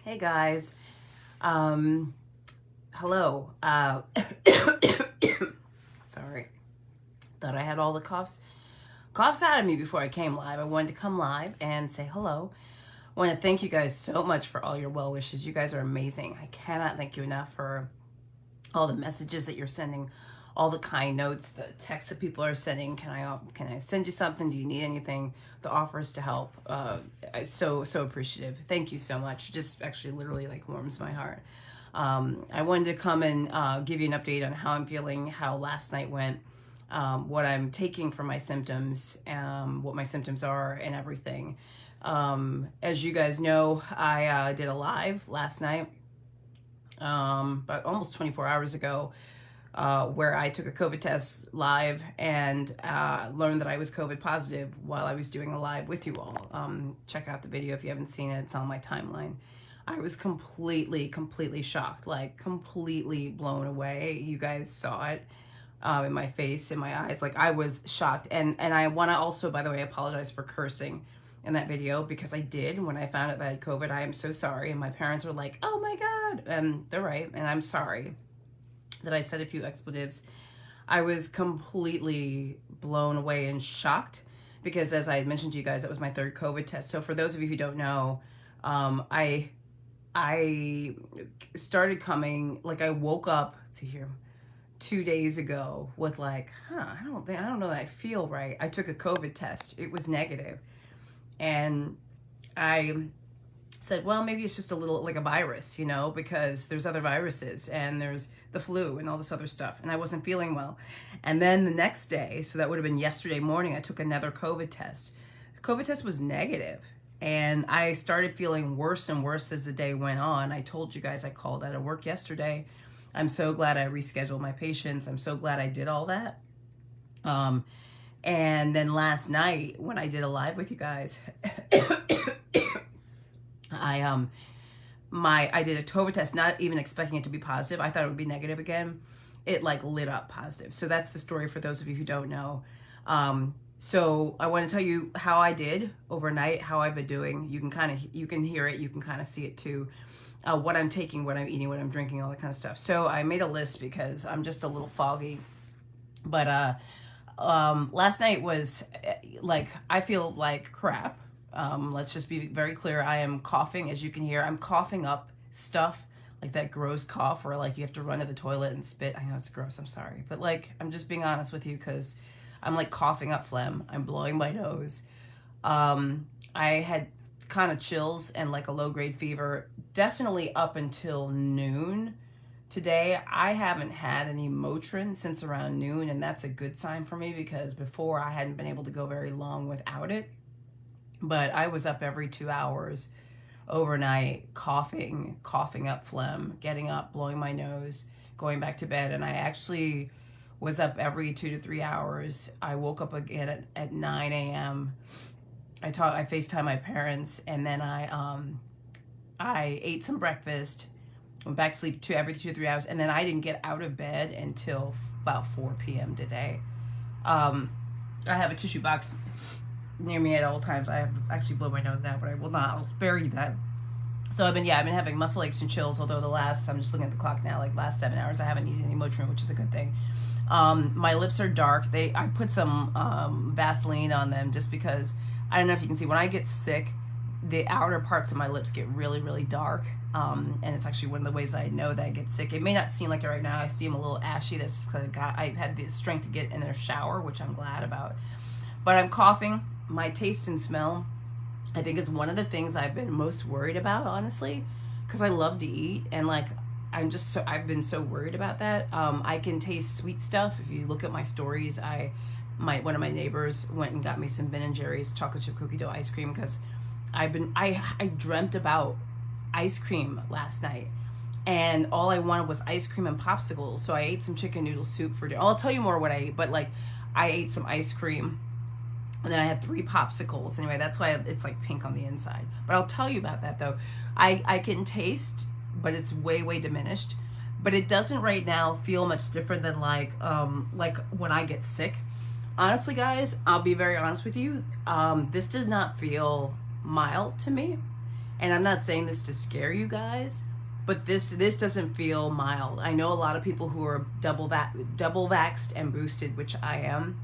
Hey guys, hello. Sorry, thought I had all the coughs out of me before I came live. I wanted to come live and say hello. I want to thank you guys so much for all your well wishes. You guys are amazing. I cannot thank you enough for all the messages that you're sending, all the kind notes, the texts that people are sending. Can I send you something? Do you need anything? The offers to help. I so appreciative. Thank you so much. Just actually literally like warms my heart. I wanted to come and give you an update on how I'm feeling, how last night went, what I'm taking for my symptoms, what my symptoms are, and everything. As you guys know, I did a live last night, about almost 24 hours ago, where I took a COVID test live and learned that I was COVID positive while I was doing a live with you all. Check out the video if you haven't seen it. It's on my timeline. I was completely shocked, like completely blown away. You guys saw it in my face, in my eyes. Like I was shocked. And I want to also, by the way, apologize for cursing in that video, because I did when I found out that I had COVID. I am so sorry. And my parents were like, oh my God. And they're right. And I'm sorry that I said a few expletives. I was completely blown away and shocked because, as I had mentioned to you guys, that was my third COVID test. So for those of you who don't know, I started coming, like I woke up, let's see here, 2 days ago with like, I don't know that I feel right. I took a COVID test. It was negative. And I said, well, maybe it's just a little like a virus, you know, because there's other viruses and there's the flu and all this other stuff. And I wasn't feeling well. And then the next day, so that would have been yesterday morning, I took another COVID test. The COVID test was negative. And I started feeling worse and worse as the day went on. I told you guys I called out of work yesterday. I'm so glad I rescheduled my patients. I'm so glad I did all that. And then last night when I did a live with you guys, I did a COVID test, not even expecting it to be positive. I thought it would be negative again. It like lit up positive. So that's the story for those of you who don't know. So I want to tell you how I did overnight, how I've been doing. You can hear it, you can kind of see it too. What I'm taking, what I'm eating, what I'm drinking, all that kind of stuff. So I made a list because I'm just a little foggy. But last night was like, I feel like crap. Let's just be very clear. I am coughing, as you can hear. I'm coughing up stuff, like that gross cough where like you have to run to the toilet and spit. I know it's gross, I'm sorry. But like, I'm just being honest with you because I'm like coughing up phlegm. I'm blowing my nose. I had kind of chills and like a low-grade fever, definitely up until noon. Today, I haven't had any Motrin since around noon, and that's a good sign for me because before I hadn't been able to go very long without it. But I was up every 2 hours overnight, coughing up phlegm, getting up, blowing my nose, going back to bed. And I actually was up every 2 to 3 hours. I woke up again at 9 a.m. I FaceTime my parents, and then I ate some breakfast, went back to sleep every 2 to 3 hours, and then I didn't get out of bed until about 4 p.m. today. I have a tissue box near me at all times. I have to actually blow my nose now, but I will not. I'll spare you that. So I've been having muscle aches and chills, although I'm just looking at the clock now, like last 7 hours, I haven't needed any Motrin, which is a good thing. My lips are dark. I put some Vaseline on them just because, I don't know if you can see, when I get sick, the outer parts of my lips get really dark. And it's actually one of the ways I know that I get sick. It may not seem like it right now. I see them a little ashy. That's because I had the strength to get in their shower, which I'm glad about. But I'm coughing. My taste and smell, I think, is one of the things I've been most worried about, honestly, because I love to eat, and like I've been so worried about that. I can taste sweet stuff. If you look at my stories, one of my neighbors went and got me some Ben & Jerry's chocolate chip cookie dough ice cream because I dreamt about ice cream last night, and all I wanted was ice cream and popsicles. So I ate some chicken noodle soup for dinner. I'll tell you more what I ate, but like I ate some ice cream. And then I had 3 popsicles. Anyway, that's why it's like pink on the inside. But I'll tell you about that though. I can taste, but it's way diminished. But it doesn't right now feel much different than like when I get sick. Honestly, guys, I'll be very honest with you. This does not feel mild to me. And I'm not saying this to scare you guys, but this doesn't feel mild. I know a lot of people who are double vaxxed and boosted, which I am,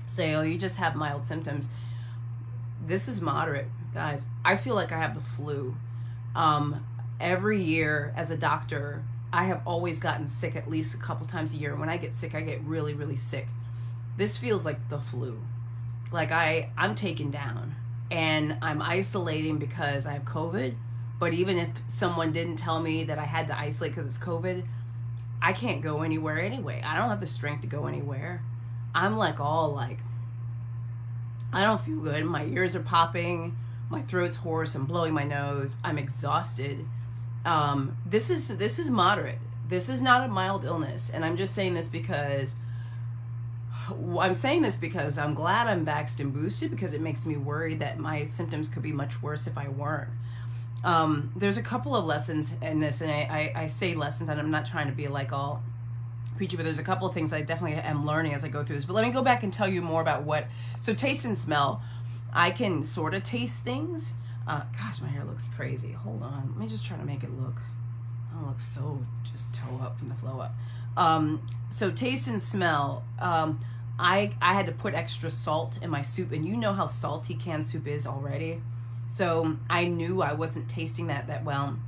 say, oh, you just have mild symptoms. This is moderate, guys. I feel like I have the flu. Every year as a doctor, I have always gotten sick at least a couple times a year. When I get sick, I get really, really sick. This feels like the flu. Like I'm taken down and I'm isolating because I have COVID. But even if someone didn't tell me that I had to isolate because it's COVID, I can't go anywhere anyway. I don't have the strength to go anywhere. I'm like all like, I don't feel good. My ears are popping. My throat's hoarse. I'm blowing my nose. I'm exhausted. This is moderate. This is not a mild illness. And I'm just saying this because I'm glad I'm vaxxed and boosted, because it makes me worried that my symptoms could be much worse if I weren't. There's a couple of lessons in this, and I say lessons, and I'm not trying to be like all preachy, but there's a couple of things I definitely am learning as I go through this. But let me go back and tell you more about so taste and smell. I can sort of taste things. Gosh, my hair looks crazy. Hold on. Let me just try to make it look, I don't look so just toe up from the flow up. So taste and smell. I had to put extra salt in my soup, and you know how salty canned soup is already. So I knew I wasn't tasting that well.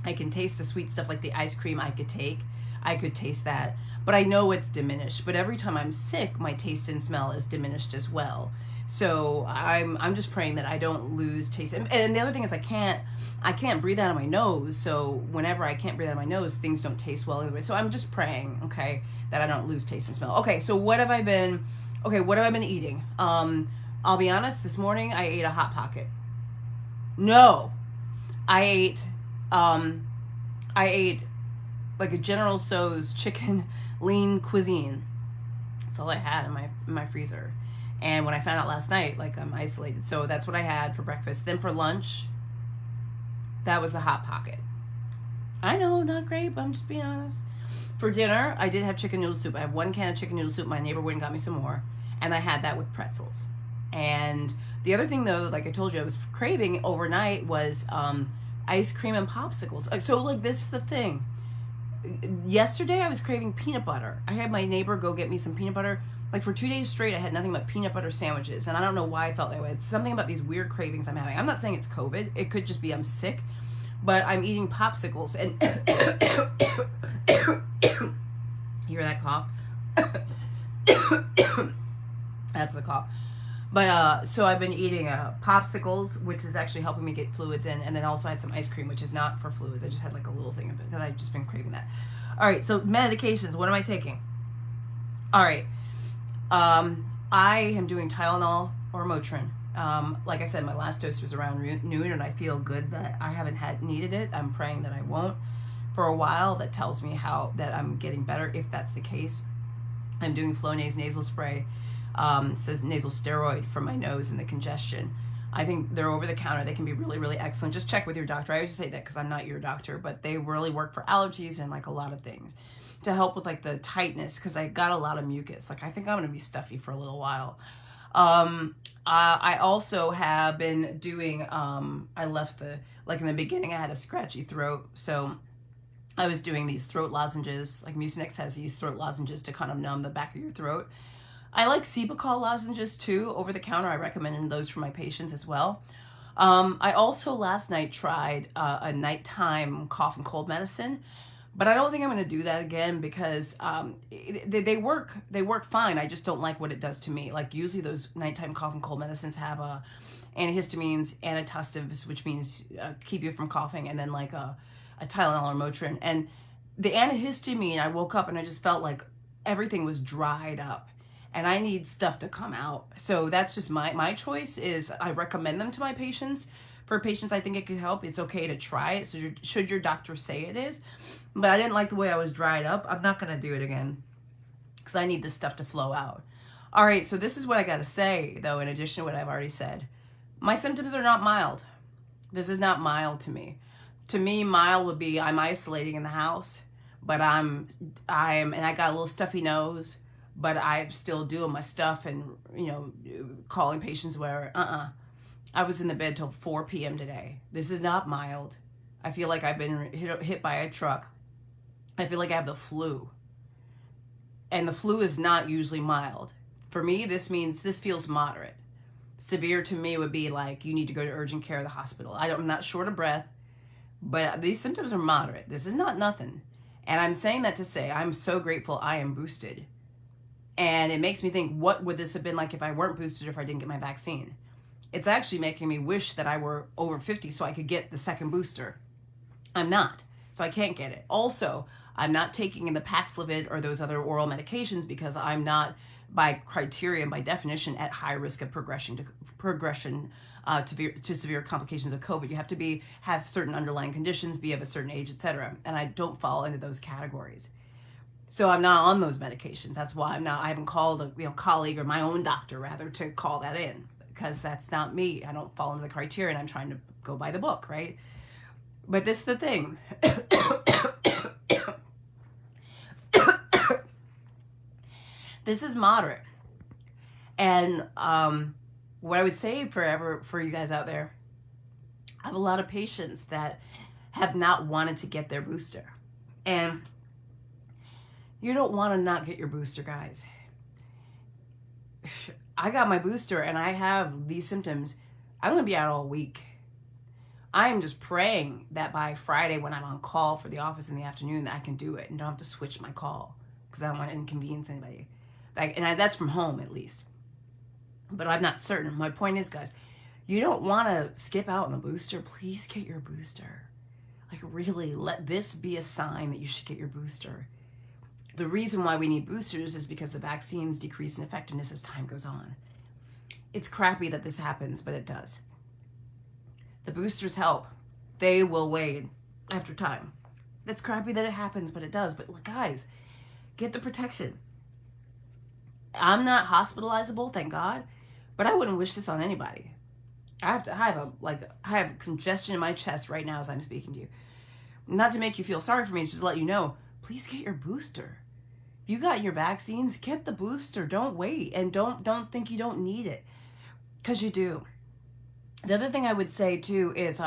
I can taste the sweet stuff like the ice cream I could taste that, but I know it's diminished. But every time I'm sick, my taste and smell is diminished as well. So I'm just praying that I don't lose taste. And the other thing is I can't breathe out of my nose. So whenever I can't breathe out of my nose, things don't taste well either way. So I'm just praying, okay, that I don't lose taste and smell. Okay, so what have I been eating? I'll be honest, this morning I ate a Hot Pocket. No, I ate like a General Tso's chicken lean cuisine. That's all I had in my freezer. And when I found out last night, like, I'm isolated. So that's what I had for breakfast. Then for lunch, that was the Hot Pocket. I know, not great, but I'm just being honest. For dinner, I did have chicken noodle soup. I have 1 can of chicken noodle soup. My neighbor went and got me some more. And I had that with pretzels. And the other thing, though, like I told you, I was craving overnight was ice cream and popsicles. So, like, this is the thing. Yesterday, I was craving peanut butter. I had my neighbor go get me some peanut butter. Like, for 2 days straight, I had nothing but peanut butter sandwiches. And I don't know why I felt that way. It's something about these weird cravings I'm having. I'm not saying it's COVID. It could just be I'm sick. But I'm eating popsicles. And hear that cough? That's the cough. But so I've been eating popsicles, which is actually helping me get fluids in. And then also I had some ice cream, which is not for fluids. I just had like a little thing of it because I've just been craving that. All right, so medications. What am I taking? All right. I am doing Tylenol or Motrin. Like I said, my last dose was around noon, and I feel good that I haven't needed it. I'm praying that I won't for a while. That tells me that I'm getting better, if that's the case. I'm doing Flonase nasal spray. It says nasal steroid for my nose and the congestion. I think they're over the counter. They can be really, really excellent. Just check with your doctor. I always say that because I'm not your doctor, but they really work for allergies and like a lot of things to help with like the tightness, because I got a lot of mucus. Like, I think I'm going to be stuffy for a little while. I also have been doing, I left like in the beginning I had a scratchy throat. So I was doing these throat lozenges. Like Mucinex has these throat lozenges to kind of numb the back of your throat. I like Cepacol lozenges too, over the counter. I recommend those for my patients as well. I also last night tried a nighttime cough and cold medicine, but I don't think I'm going to do that again because they work fine. I just don't like what it does to me. Like, usually those nighttime cough and cold medicines have antihistamines, antitussives, which means keep you from coughing, and then like a Tylenol or Motrin. And the antihistamine, I woke up and I just felt like everything was dried up. And I need stuff to come out. So that's just my choice. Is I recommend them to my patients. For patients I think it could help, it's okay to try it. So should your doctor say it is. But I didn't like the way I was dried up. I'm not going to do it again because I need this stuff to flow out. All right, so this is what I got to say, though, in addition to what I've already said. My symptoms are not mild. This is not mild to me. To me, mild would be I'm isolating in the house, but and I got a little stuffy nose, but I'm still doing my stuff and, calling patients where, I was in the bed till 4 p.m. today. This is not mild. I feel like I've been hit by a truck. I feel like I have the flu. And the flu is not usually mild. For me, this feels moderate. Severe to me would be like you need to go to urgent care or the hospital. I'm not short of breath, but these symptoms are moderate. This is not nothing. And I'm saying that to say I'm so grateful I am boosted. And it makes me think, what would this have been like if I weren't boosted or if I didn't get my vaccine? It's actually making me wish that I were over 50 so I could get the second booster. I'm not, so I can't get it. Also, I'm not taking the Paxlovid or those other oral medications because I'm not, by criteria and by definition, at high risk of progression to severe complications of COVID. You have to have certain underlying conditions, be of a certain age, etc. And I don't fall into those categories. So I'm not on those medications. That's why I haven't called a colleague or my own doctor rather to call that in, because that's not me. I don't fall into the criteria, and I'm trying to go by the book, right? But this is the thing. This is moderate. And what I would say for you guys out there, I have a lot of patients that have not wanted to get their booster. And you don't want to not get your booster, guys. I got my booster and I have these symptoms. I'm going to be out all week. I am just praying that by Friday when I'm on call for the office in the afternoon that I can do it and don't have to switch my call because I don't want to inconvenience anybody. That's from home at least. But I'm not certain. My point is, guys, you don't want to skip out on the booster. Please get your booster. Like, really, let this be a sign that you should get your booster. The reason why we need boosters is because the vaccines decrease in effectiveness as time goes on. It's crappy that this happens, but it does. The boosters help. They will wane after time. It's crappy that it happens, but it does. But look, guys, get the protection. I'm not hospitalizable, thank God, but I wouldn't wish this on anybody. I have congestion in my chest right now as I'm speaking to you. Not to make you feel sorry for me, it's just to let you know, please get your booster. If you got your vaccines, get the booster. Don't wait, and don't think you don't need it, because you do. The other thing I would say too is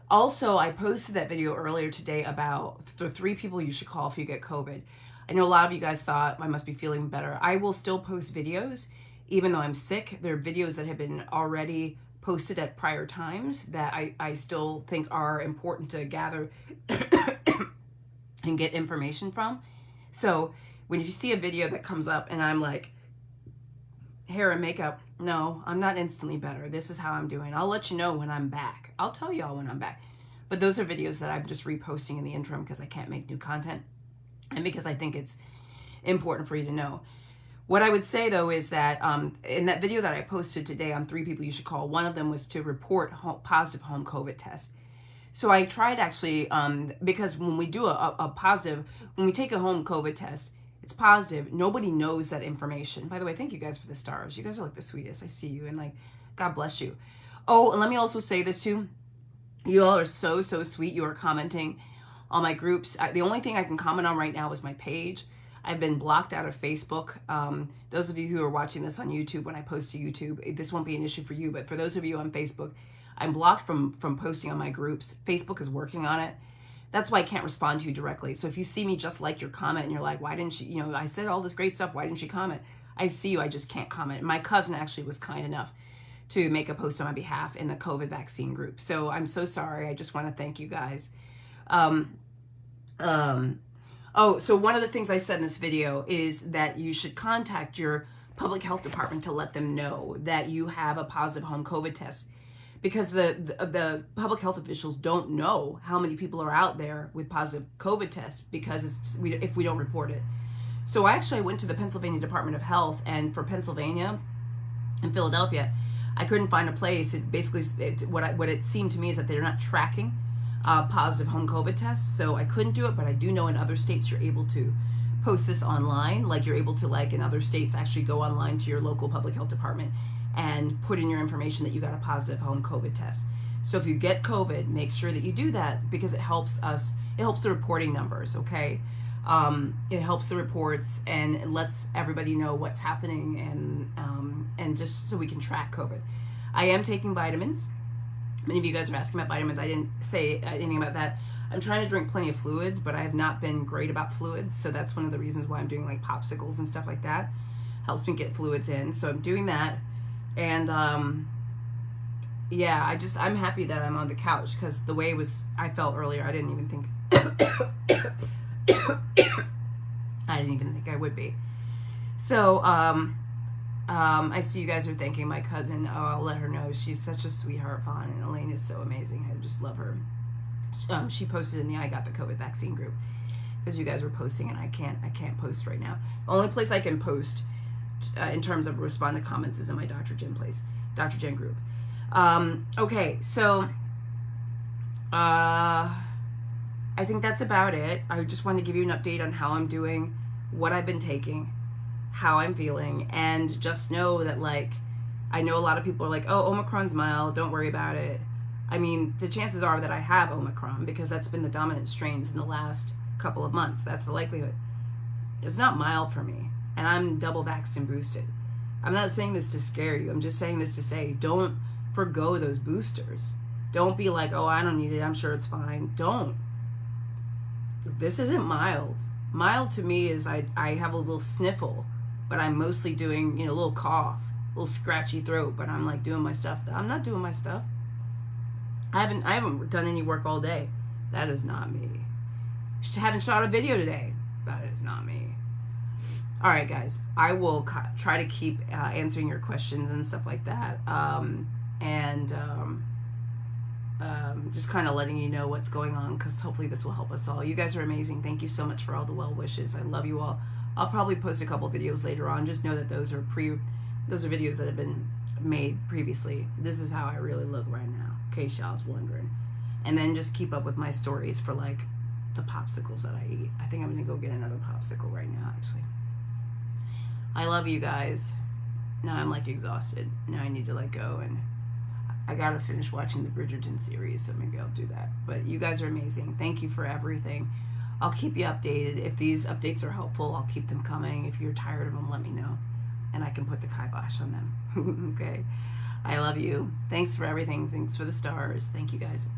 also, I posted that video earlier today about the 3 people you should call if you get COVID. I know a lot of you guys thought I must be feeling better. I will still post videos, even though I'm sick. There are videos that have been already posted at prior times that I still think are important to gather and get information from. So when you see a video that comes up and I'm like, hair and makeup, no, I'm not instantly better. This is how I'm doing. I'll let you know when I'm back. I'll tell y'all when I'm back. But those are videos that I'm just reposting in the interim because I can't make new content and because I think it's important for you to know. What I would say though is that in that video that I posted today on 3 people you should call, one of them was to report positive home COVID test. So I tried actually, because when we do when we take a home COVID test, it's positive. Nobody knows that information. By the way, thank you guys for the stars. You guys are like the sweetest. I see you, and like, God bless you. Oh, and let me also say this too. You all are so sweet. You are commenting on my groups. The only thing I can comment on right now is my page. I've been blocked out of Facebook. Those of you who are watching this on YouTube, when I post to YouTube, this won't be an issue for you, but for those of you on Facebook, I'm blocked from posting on my groups. Facebook is working on it. That's why I can't respond to you directly. So if you see me just like your comment and you're like, why didn't she, I said all this great stuff, why didn't she comment? I see you, I just can't comment. My cousin actually was kind enough to make a post on my behalf in the COVID vaccine group. So I'm so sorry. I just want to thank you guys. So one of the things I said in this video is that you should contact your public health department to let them know that you have a positive home COVID test, because the public health officials don't know how many people are out there with positive COVID tests because if we don't report it. So I went to the Pennsylvania Department of Health, and for Pennsylvania and Philadelphia, I couldn't find a place. What it seemed to me is that they're not tracking positive home COVID tests, so I couldn't do it. But I do know in other states you're able to post this online, like you're able to, like in other states, actually go online to your local public health department and put in your information that you got a positive home COVID test. So if you get COVID, make sure that you do that because it helps us. It helps the reporting numbers. Okay. It helps the reports and it lets everybody know what's happening, and just so we can track COVID. I am taking vitamins. Many of you guys are asking about vitamins. I didn't say anything about that. I'm trying to drink plenty of fluids, but I have not been great about fluids, so that's one of the reasons why I'm doing like popsicles and stuff like that. Helps me get fluids in, so I'm doing that. And yeah, I'm happy that I'm on the couch, because the way I felt earlier, I didn't even think I would be. So I see you guys are thanking my cousin. Oh, I'll let her know. She's such a sweetheart, Vaughn, and Elaine is so amazing. I just love her. She posted in the I Got the COVID Vaccine group, because you guys were posting, and I can't post right now. The only place I can post in terms of respond to comments is in my Dr. Jen group. Okay, so I think that's about it. I just wanted to give you an update on how I'm doing, what I've been taking, how I'm feeling, and just know that, like, I know a lot of people are like, oh, Omicron's mild, don't worry about it. I mean, the chances are that I have Omicron, because that's been the dominant strains in the last couple of months. That's the likelihood. It's not mild for me, and I'm double vaxxed and boosted. I'm not saying this to scare you. I'm just saying this to say, don't forgo those boosters. Don't be like, oh, I don't need it, I'm sure it's fine. Don't. This isn't mild. Mild to me is I have a little sniffle, but I'm mostly doing, a little cough, a little scratchy throat, but I'm like doing my stuff. I'm not doing my stuff. I haven't done any work all day. That is not me. Haven't shot a video today. That is not me. All right, guys. I will try to keep answering your questions and stuff like that. Just kind of letting you know what's going on, because hopefully this will help us all. You guys are amazing. Thank you so much for all the well wishes. I love you all. I'll probably post a couple videos later on. Just know that those are videos that have been made previously. This is how I really look right now, in case y'all was wondering. And then just keep up with my stories for like the popsicles that I eat. I think I'm gonna go get another popsicle right now, actually. I love you guys. Now I'm like exhausted. Now I need to let go, and I gotta finish watching the Bridgerton series, so maybe I'll do that. But you guys are amazing. Thank you for everything. I'll keep you updated. If these updates are helpful, I'll keep them coming. If you're tired of them, let me know, and I can put the kibosh on them. Okay. I love you. Thanks for everything. Thanks for the stars. Thank you guys.